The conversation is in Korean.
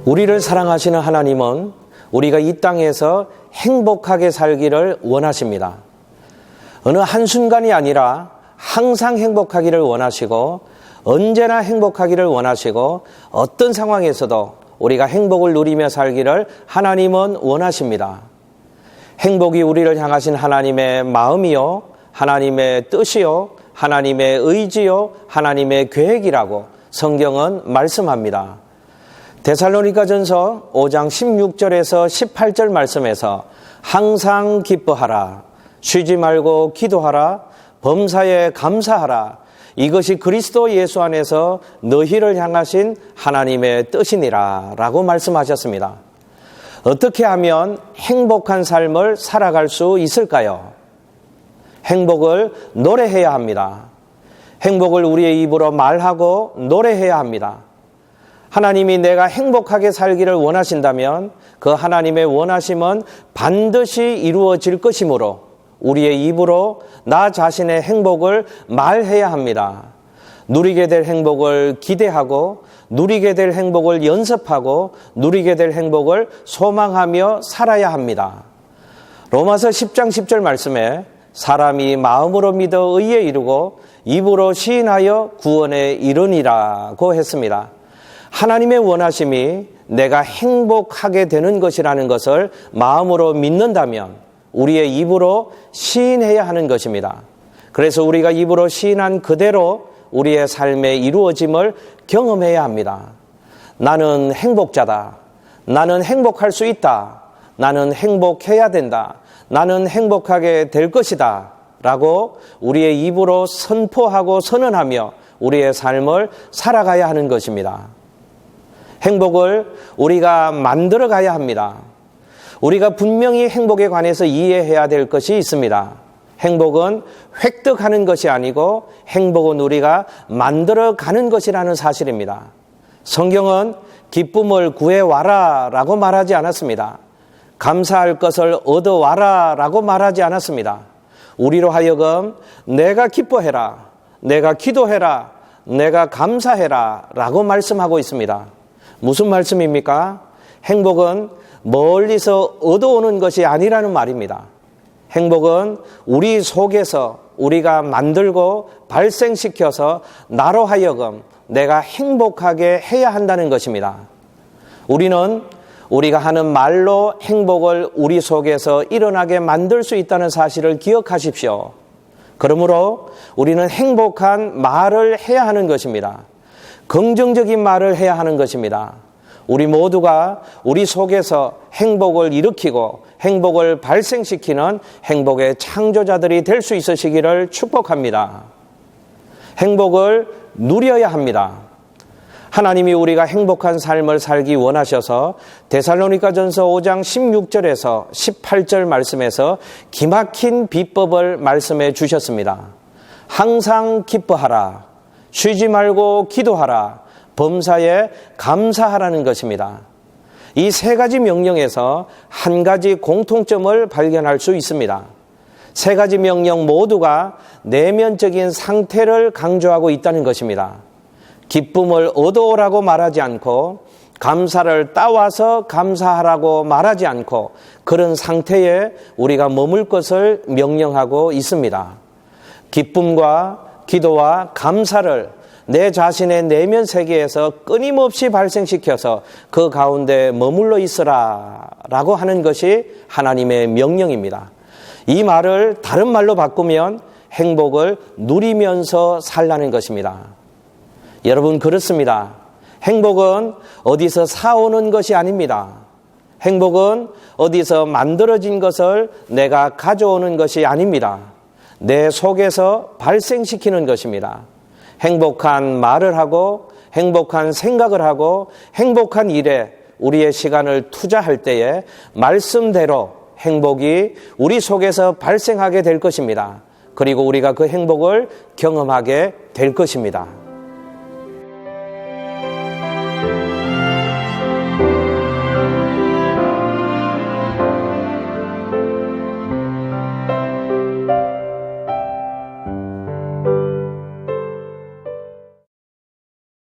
우리를 사랑하시는 하나님은 우리가 이 땅에서 행복하게 살기를 원하십니다. 어느 한순간이 아니라 항상 행복하기를 원하시고 언제나 행복하기를 원하시고 어떤 상황에서도 우리가 행복을 누리며 살기를 하나님은 원하십니다. 행복이 우리를 향하신 하나님의 마음이요, 하나님의 뜻이요, 하나님의 의지요, 하나님의 계획이라고 성경은 말씀합니다. 데살로니가전서 5장 16절에서 18절 말씀에서 항상 기뻐하라, 쉬지 말고 기도하라, 범사에 감사하라, 이것이 그리스도 예수 안에서 너희를 향하신 하나님의 뜻이니라 라고 말씀하셨습니다. 어떻게 하면 행복한 삶을 살아갈 수 있을까요? 행복을 노래해야 합니다. 행복을 우리의 입으로 말하고 노래해야 합니다. 하나님이 내가 행복하게 살기를 원하신다면 그 하나님의 원하심은 반드시 이루어질 것이므로 우리의 입으로 나 자신의 행복을 말해야 합니다. 누리게 될 행복을 기대하고 누리게 될 행복을 연습하고 누리게 될 행복을 소망하며 살아야 합니다. 로마서 10장 10절 말씀에 사람이 마음으로 믿어 의에 이르고 입으로 시인하여 구원에 이르니라고 했습니다. 하나님의 원하심이 내가 행복하게 되는 것이라는 것을 마음으로 믿는다면 우리의 입으로 시인해야 하는 것입니다. 그래서 우리가 입으로 시인한 그대로 우리의 삶의 이루어짐을 경험해야 합니다. 나는 행복자다. 나는 행복할 수 있다. 나는 행복해야 된다. 나는 행복하게 될 것이다. 라고 우리의 입으로 선포하고 선언하며 우리의 삶을 살아가야 하는 것입니다. 행복을 우리가 만들어 가야 합니다. 우리가 분명히 행복에 관해서 이해해야 될 것이 있습니다. 행복은 획득하는 것이 아니고 행복은 우리가 만들어가는 것이라는 사실입니다. 성경은 기쁨을 구해와라 라고 말하지 않았습니다. 감사할 것을 얻어와라 라고 말하지 않았습니다. 우리로 하여금 내가 기뻐해라, 내가 기도해라, 내가 감사해라 라고 말씀하고 있습니다. 무슨 말씀입니까? 행복은 멀리서 얻어오는 것이 아니라는 말입니다. 행복은 우리 속에서 우리가 만들고 발생시켜서 나로 하여금 내가 행복하게 해야 한다는 것입니다. 우리는 우리가 하는 말로 행복을 우리 속에서 일어나게 만들 수 있다는 사실을 기억하십시오. 그러므로 우리는 행복한 말을 해야 하는 것입니다. 긍정적인 말을 해야 하는 것입니다. 우리 모두가 우리 속에서 행복을 일으키고 행복을 발생시키는 행복의 창조자들이 될 수 있으시기를 축복합니다. 행복을 누려야 합니다. 하나님이 우리가 행복한 삶을 살기 원하셔서 데살로니가전서 5장 16절에서 18절 말씀에서 기막힌 비법을 말씀해 주셨습니다. 항상 기뻐하라, 쉬지 말고 기도하라, 범사에 감사하라는 것입니다. 이 세 가지 명령에서 한 가지 공통점을 발견할 수 있습니다. 세 가지 명령 모두가 내면적인 상태를 강조하고 있다는 것입니다. 기쁨을 얻어오라고 말하지 않고 감사를 따와서 감사하라고 말하지 않고 그런 상태에 우리가 머물 것을 명령하고 있습니다. 기쁨과 기도와 감사를 내 자신의 내면 세계에서 끊임없이 발생시켜서 그 가운데 머물러 있으라 라고 하는 것이 하나님의 명령입니다. 이 말을 다른 말로 바꾸면 행복을 누리면서 살라는 것입니다. 여러분, 그렇습니다. 행복은 어디서 사오는 것이 아닙니다. 행복은 어디서 만들어진 것을 내가 가져오는 것이 아닙니다. 내 속에서 발생시키는 것입니다. 행복한 말을 하고 행복한 생각을 하고 행복한 일에 우리의 시간을 투자할 때에 말씀대로 행복이 우리 속에서 발생하게 될 것입니다. 그리고 우리가 그 행복을 경험하게 될 것입니다.